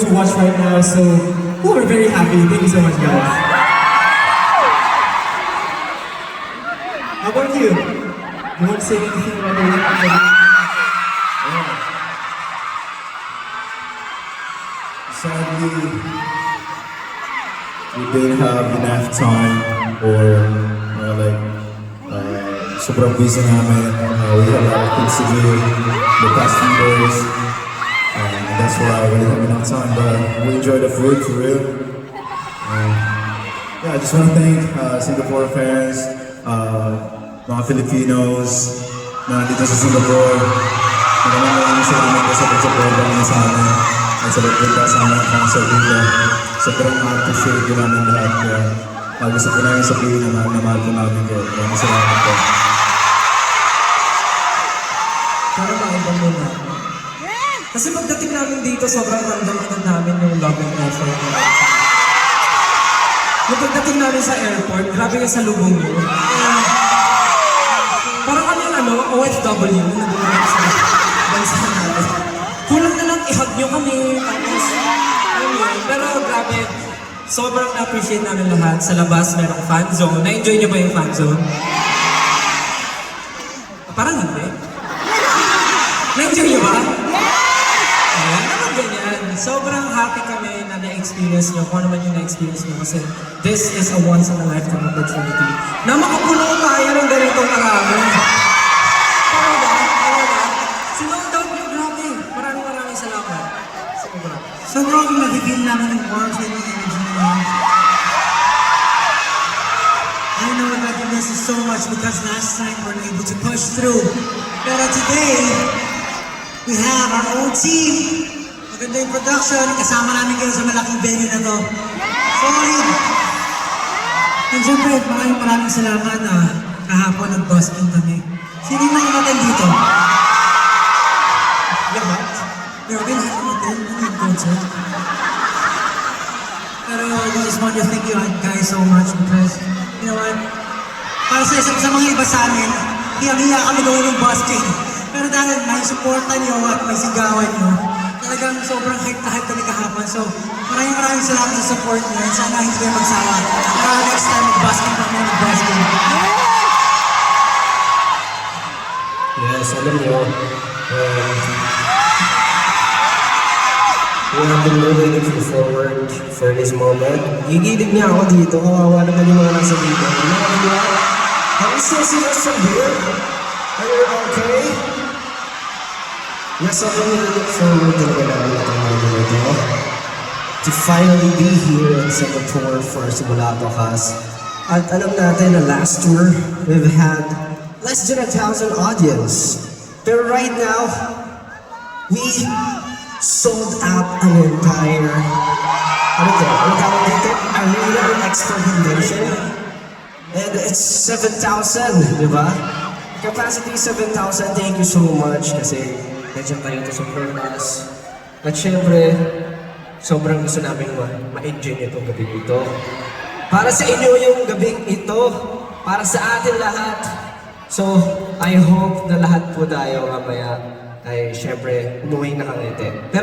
to watch right now, so we're very happy. Thank you so much, guys. How about you? You want to say anything about the week? Sadly, we didn't have enough time or sobrang busy namin. We had a lot of things to do the past few days. And that's why we didn't have enough time, but we enjoyed the food for real. Yeah, I just want to thank Singapore fans, mga Filipinos na dito sa Singapore. Maraming salamat sa pag-supporta niyo sa amin at sa pagpunta sa aming concert dito. Sobrang appreciate ko namin lahat. Kaya gusto ko namin sabihin na mahal ko namin kayo. Maraming salamat po. Para maiba muna. Kasi pagdating namin dito, sobrang ramdam namin yung love and effort. Yung pagdating namin sa airport, grabe yung salubong nyo. Parang kami OFW na dumating sa bansa natin. Kulang na lang i-hug nyo kami. Tapos, pero grabe, sobrang na-appreciate namin lahat. Sa labas, merong fan zone. Na-enjoy nyo ba yung fan zone? Parang hindi. Na-enjoy nyo ba? Ayan, naman ganyan. Sobrang happy kami na na-experience nyo. Kung ano man yung na-experience nyo. Kasi this is a once-in-a-lifetime opportunity na makapuno tayo ng ganitong marami. Tama ba? Tama ba? Sinood out nyo, grabe. Maraming salamat. Sobrang nag-feel namin ng warmth and energy nyo. I know that you miss us so much because last time we were able to push through. Pero today, we have our own team. Maganda yung production. Kasama namin kayo sa malaking venue na to. Solid! And syempre, maraming salamat na kahapon nag-busking kami. Sino yung nakamatan dito? Lahat? Grabe, lahat natin. Ano yung concert? Pero I just want to thank you guys so much because, you know what? Para sa mga iba sa amin, hiya kami gawin ng busking. Pero dahil may supportan nyo at may sigawan nyo, talagang sobrang hype na hype kami kahapon. So, maraming salamat sa support nyo. And sana hindi kayo magsawa. Para next time mag-busking kami, mag-busking. Yes, alam nyo, we have been really looking forward for this moment. Gigilid niya ako dito, kawawa naman yung mga nasa dito. Ano niya? How is this from here? Are you okay? Yes, sobrang look forward talaga namin itong moment ito. To finally be here in Singapore for Simulato Cast. At alam natin na last tour, we've had less than 1,000 audience. But right now, we sold out an entire, arena or extra convention. And it's 7,000, di ba? Capacity 7,000, thank you so much kasi nandiyan kayo to support us. At syempre, sobrang gusto namin ma-enjoy nyo itong gabing ito. Para sa inyo yung gabing ito, para sa atin lahat. So, I hope na lahat po tayo mamaya ay syempre umuwi nakangiti. Pero